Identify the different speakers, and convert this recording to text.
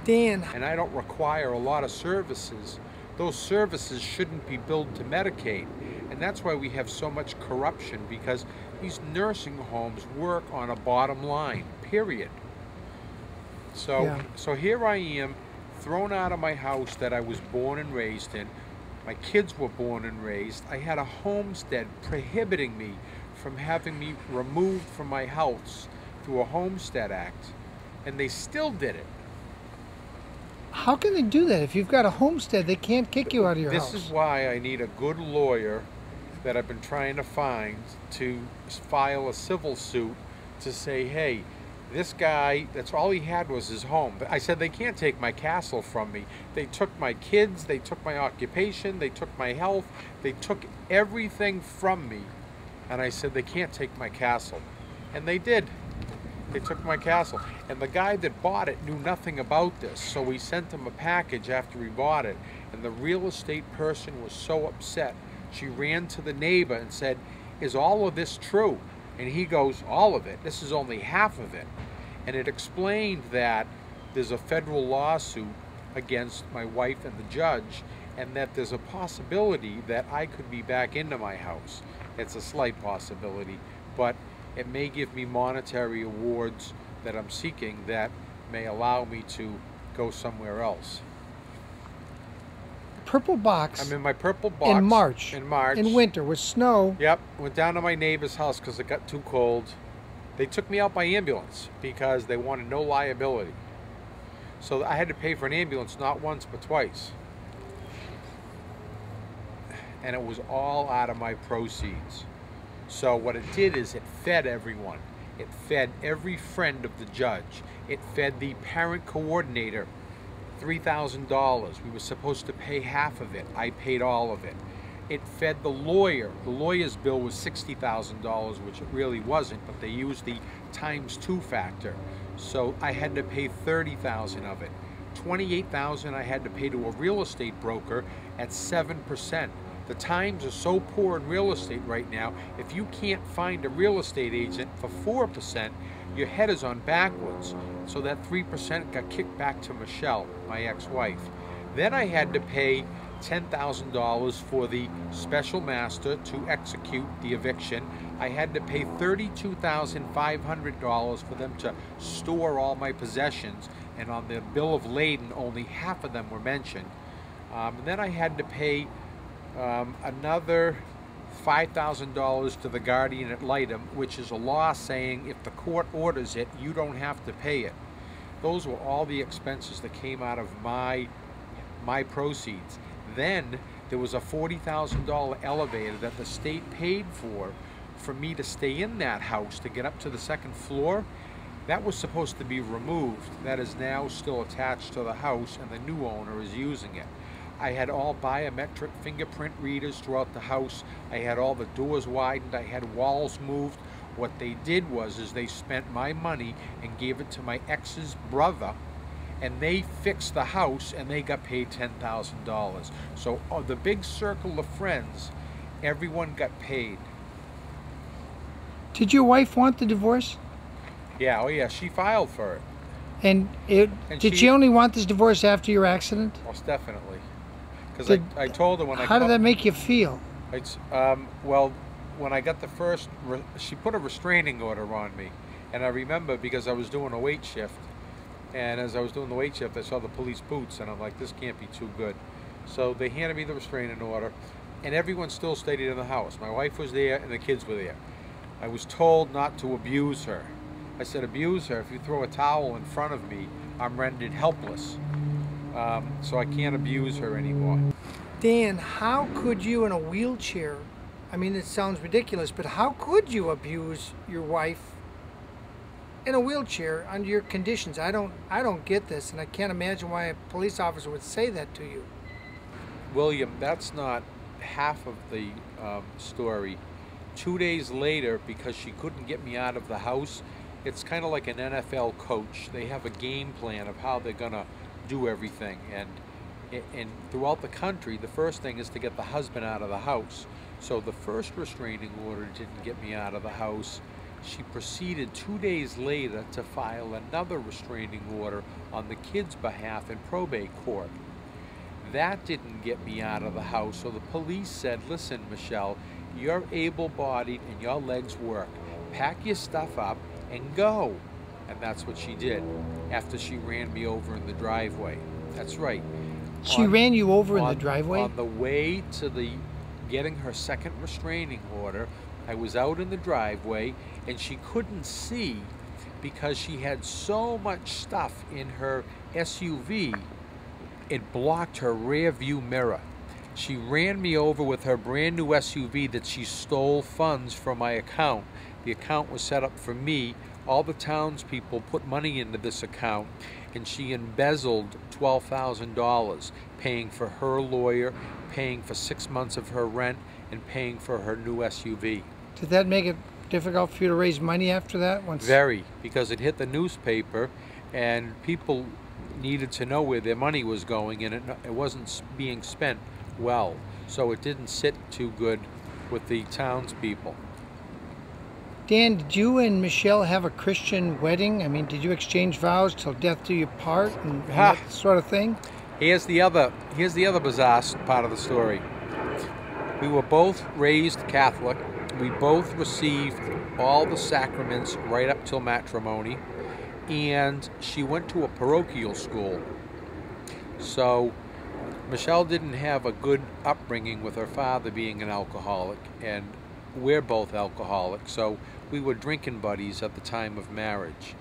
Speaker 1: Dan,
Speaker 2: and I don't require a lot of services. Those services shouldn't be billed to Medicaid. And that's why we have so much corruption, because these nursing homes work on a bottom line, period. So,
Speaker 1: yeah.
Speaker 2: so here I am, thrown out of my house that I was born and raised in. My kids were born and raised. I had a homestead prohibiting me from having me removed from my house through a Homestead Act, and they still did it.
Speaker 1: How can they do that? If you've got a homestead, they can't kick you out of your house.
Speaker 2: This is why I need a good lawyer that I've been trying to find to file a civil suit to say, hey, this guy, that's all he had was his home. I said, they can't take my castle from me. They took my kids, they took my occupation, they took my health, they took everything from me. And I said, they can't take my castle. And they did. They took my castle. And the guy that bought it knew nothing about this, so we sent him a package after he bought it. And the real estate person was so upset. She ran to the neighbor and said, is all of this true? And he goes, all of it. This is only half of it. And it explained that there's a federal lawsuit against my wife and the judge, and that there's a possibility that I could be back into my house. It's a slight possibility, but it may give me monetary awards that I'm seeking that may allow me to go somewhere else.
Speaker 1: Purple box.
Speaker 2: I'm in my purple box.
Speaker 1: In March.
Speaker 2: In March.
Speaker 1: In winter with snow.
Speaker 2: Yep. Went down to my neighbor's house because it got too cold. They took me out by ambulance because they wanted no liability. So I had to pay for an ambulance not once but twice. And it was all out of my proceeds. So what it did is it fed everyone. It fed every friend of the judge. It fed the parent coordinator $3,000. We were supposed to pay half of it. I paid all of it. It fed the lawyer. The lawyer's bill was $60,000, which it really wasn't, but they used the ×2 factor. So I had to pay $30,000 of it. $28,000 I had to pay to a real estate broker at 7%. The times are so poor in real estate right now, if you can't find a real estate agent for 4%, your head is on backwards. So that 3% got kicked back to Michelle, my ex-wife. Then I had to pay $10,000 for the special master to execute the eviction. I had to pay $32,500 for them to store all my possessions, and on the bill of lading, only half of them were mentioned. And then I had to pay another $5,000 to the guardian ad litem, which is a law saying if the court orders it, you don't have to pay it. Those were all the expenses that came out of my proceeds. Then there was a $40,000 elevator that the state paid for me to stay in that house to get up to the second floor. That was supposed to be removed. That is now still attached to the house, and the new owner is using it. I had all biometric fingerprint readers throughout the house. I had all the doors widened. I had walls moved. What they did was they spent my money and gave it to my ex's brother, and they fixed the house, and they got paid $10,000. So the big circle of friends, everyone got paid.
Speaker 1: Did your wife want the divorce?
Speaker 2: Yeah, oh yeah, she filed for it.
Speaker 1: And did she only want this divorce after your accident?
Speaker 2: Most definitely. Because I told her when I...
Speaker 1: How did that make you feel?
Speaker 2: Well, when I got the first... she put a restraining order on me. And I remember because I was doing a wait shift. And as I was doing the wait shift, I saw the police boots. And I'm like, this can't be too good. So they handed me the restraining order. And everyone still stayed in the house. My wife was there and the kids were there. I was told not to abuse her. I said, abuse her. If you throw a towel in front of me, I'm rendered helpless. So I can't abuse her anymore.
Speaker 1: Dan, how could you in a wheelchair, I mean, it sounds ridiculous, but how could you abuse your wife in a wheelchair under your conditions? I don't get this, and I can't imagine why a police officer would say that to you.
Speaker 2: William, that's not half of the story. 2 days later, because she couldn't get me out of the house, it's kind of like an NFL coach. They have a game plan of how they're gonna do everything, and throughout the country, the first thing is to get the husband out of the house. So the first restraining order didn't get me out of the house. she proceeded 2 days later to file another restraining order on the kid's behalf in probate court. That didn't get me out of the house, so the police said, listen, Michelle, you're able-bodied and your legs work. Pack your stuff up and go. And that's what she did after she ran me over in the driveway. That's right.
Speaker 1: She ran you over in the driveway?
Speaker 2: On the way to getting her second restraining order, I was out in the driveway and she couldn't see because she had so much stuff in her SUV, it blocked her rear view mirror. She ran me over with her brand new SUV that she stole funds from my account. The account was set up for me. All the townspeople put money into this account, and she embezzled $12,000, paying for her lawyer, paying for 6 months of her rent, and paying for her new SUV.
Speaker 1: Did that make it difficult for you to raise money after that?
Speaker 2: Very, because it hit the newspaper, and people needed to know where their money was going, and it wasn't being spent well. So it didn't sit too good with the townspeople.
Speaker 1: Dan, did you and Michelle have a Christian wedding? I mean, did you exchange vows till death do you part and that sort of thing?
Speaker 2: Here's the other bizarre part of the story. We were both raised Catholic. We both received all the sacraments right up till matrimony, and she went to a parochial school. So Michelle didn't have a good upbringing with her father being an alcoholic, and we're both alcoholics, so we were drinking buddies at the time of marriage.